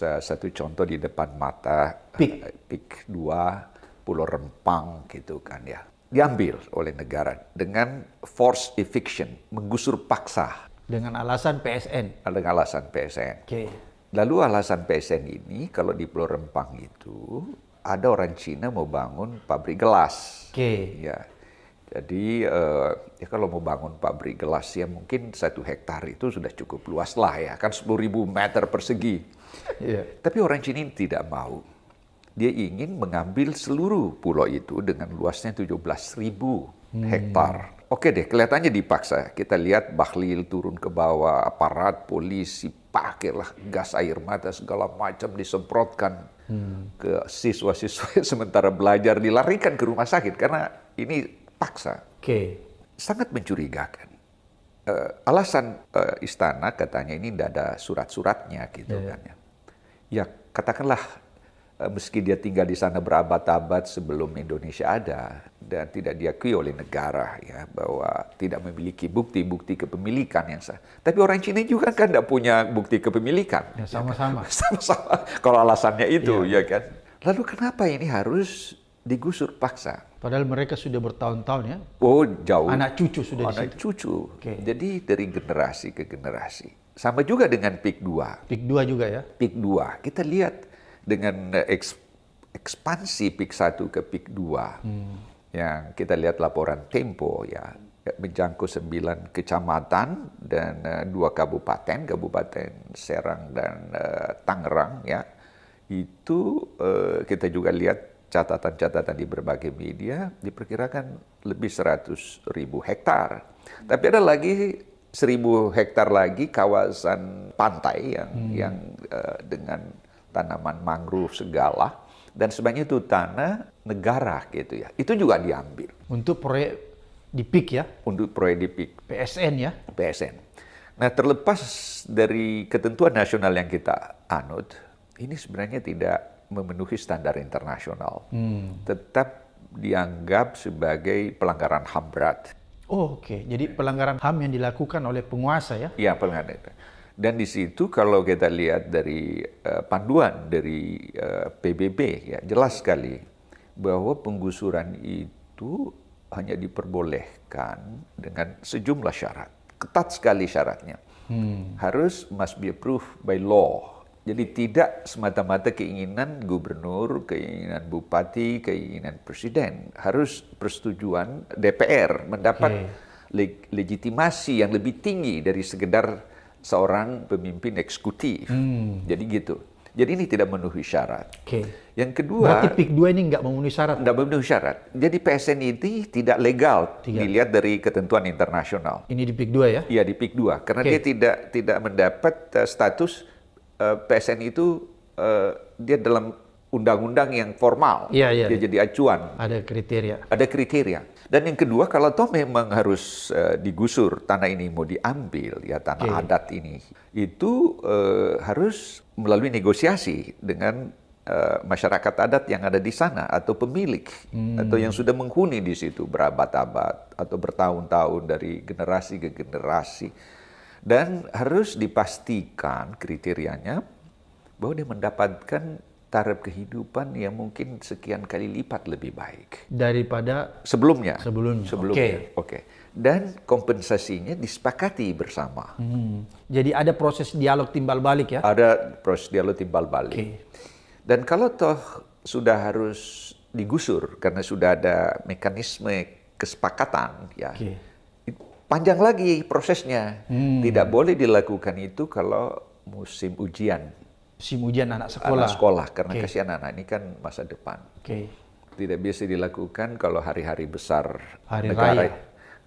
satu contoh di depan mata, PIK 2, Pulau Rempang gitu kan ya. Diambil oleh negara dengan forced eviction, menggusur paksa. Dengan alasan PSN. Dengan alasan PSN. Lalu alasan PSN ini, kalau di Pulau Rempang itu, ada orang Cina mau bangun pabrik gelas. Ya. Jadi ya kalau mau bangun pabrik gelas ya mungkin 1 hektar itu sudah cukup luas lah ya, kan 10.000 meter persegi. Tapi orang Cina tidak mau. Dia ingin mengambil seluruh pulau itu dengan luasnya 17.000 hektar. Oke deh, kelihatannya dipaksa. Kita lihat Bahlil turun ke bawah, aparat polisi pakailah gas air mata segala macam disemprotkan ke siswa-siswa sementara belajar, dilarikan ke rumah sakit karena ini paksa. Sangat mencurigakan. Alasan istana katanya ini tidak ada surat-suratnya gitu kan ya. Ya katakanlah meski dia tinggal di sana berabad-abad sebelum Indonesia ada dan tidak diakui oleh negara ya bahwa tidak memiliki bukti-bukti kepemilikan yang sah. Tapi orang Cina juga kan tidak punya bukti kepemilikan. Sama-sama. Sama-sama. Kalau alasannya itu ya kan. Lalu kenapa ini harus digusur paksa? Padahal mereka sudah bertahun-tahun ya. Oh jauh. Anak cucu sudah di situ. Anak cucu. Jadi dari generasi ke generasi. Sama juga dengan PIK 2. PIK 2 juga ya. PIK 2. Kita lihat dengan ekspansi PIK 1 ke PIK 2. Yang kita lihat laporan Tempo ya. Menjangkau 9 kecamatan dan 2 kabupaten. Kabupaten Serang dan Tangerang ya. Itu kita juga lihat catatan-catatan di berbagai media diperkirakan lebih 100.000 hektar. Tapi ada lagi 1.000 hektar lagi kawasan pantai yang dengan tanaman mangrove segala dan sebanyak itu tanah negara gitu ya. Itu juga diambil. Untuk proyek di PIK ya? Untuk proyek di PIK. PSN ya? PSN. Nah terlepas dari ketentuan nasional yang kita anut, ini sebenarnya tidak memenuhi standar internasional, tetap dianggap sebagai pelanggaran HAM berat. Jadi pelanggaran HAM yang dilakukan oleh penguasa ya? Iya, pelanggaran itu. Dan di situ kalau kita lihat dari panduan dari PBB ya jelas sekali bahwa penggusuran itu hanya diperbolehkan dengan sejumlah syarat. Ketat sekali syaratnya. Must be approved by law. Jadi tidak semata-mata keinginan gubernur, keinginan bupati, keinginan presiden. Harus persetujuan DPR, mendapat legitimasi yang lebih tinggi dari sekedar seorang pemimpin eksekutif. Jadi gitu. Jadi ini tidak memenuhi syarat. Yang kedua... Berarti PIK 2 ini nggak memenuhi syarat? Nggak memenuhi syarat. Jadi PSN ini tidak legal dilihat dari ketentuan internasional. Ini di PIK 2 ya? Iya, di PIK 2. Karena dia tidak mendapat status PSN itu dia dalam undang-undang yang formal, dia jadi acuan. Ada kriteria. Ada kriteria. Dan yang kedua, kalau toh memang harus digusur tanah ini mau diambil ya tanah adat ini, itu harus melalui negosiasi dengan masyarakat adat yang ada di sana atau pemilik atau yang sudah menghuni di situ berabad-abad atau bertahun-tahun dari generasi ke generasi. Dan harus dipastikan kriterianya bahwa dia mendapatkan taraf kehidupan yang mungkin sekian kali lipat lebih baik daripada sebelumnya. Dan kompensasinya disepakati bersama. Jadi ada proses dialog timbal balik ya? Ada proses dialog timbal balik. Dan kalau toh sudah harus digusur karena sudah ada mekanisme kesepakatan ya. Panjang lagi prosesnya. Tidak boleh dilakukan itu kalau musim ujian. Musim ujian anak sekolah. Anak sekolah, karena kasihan anak ini kan masa depan. Tidak bisa dilakukan kalau hari-hari besar hari negara. Raya.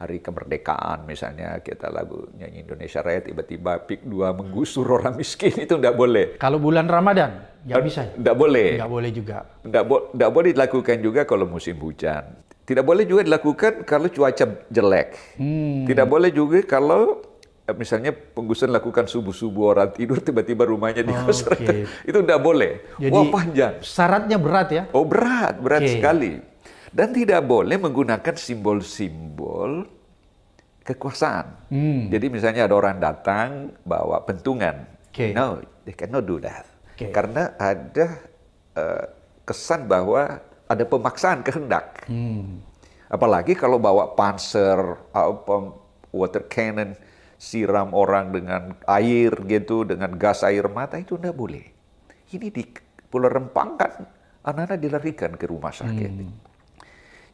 Hari kemerdekaan misalnya kita lagu nyanyi Indonesia Raya tiba-tiba PIK 2 menggusur orang miskin itu tidak boleh. Kalau bulan Ramadan nggak bisa? Tidak boleh. Nggak boleh juga. Tidak boleh dilakukan juga kalau musim hujan. Tidak boleh juga dilakukan kalau cuaca jelek. Tidak boleh juga kalau misalnya penggusuran lakukan subuh-subuh orang tidur tiba-tiba rumahnya digusur. Itu tidak boleh. Jadi, panjang. Syaratnya berat ya? Oh berat sekali. Dan tidak boleh menggunakan simbol-simbol kekuasaan. Jadi misalnya ada orang datang bawa pentungan. No, they cannot do that. Karena ada kesan bahwa ada pemaksaan kehendak. Apalagi kalau bawa panser, water cannon, siram orang dengan air gitu, dengan gas air mata, itu tidak boleh. Ini di Pulau Rempang kan anak-anak dilarikan ke rumah sakit.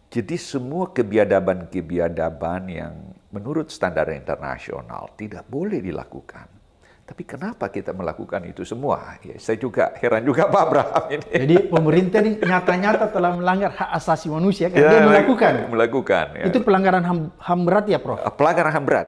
Jadi semua kebiadaban-kebiadaban yang menurut standar internasional tidak boleh dilakukan. Tapi kenapa kita melakukan itu semua? Ya, saya juga heran juga Pak Abraham ini. Jadi pemerintah ini nyata-nyata telah melanggar hak asasi manusia karena dia melakukan. Melakukan. Ya. Itu pelanggaran HAM berat ya, Prof? Pelanggaran HAM berat.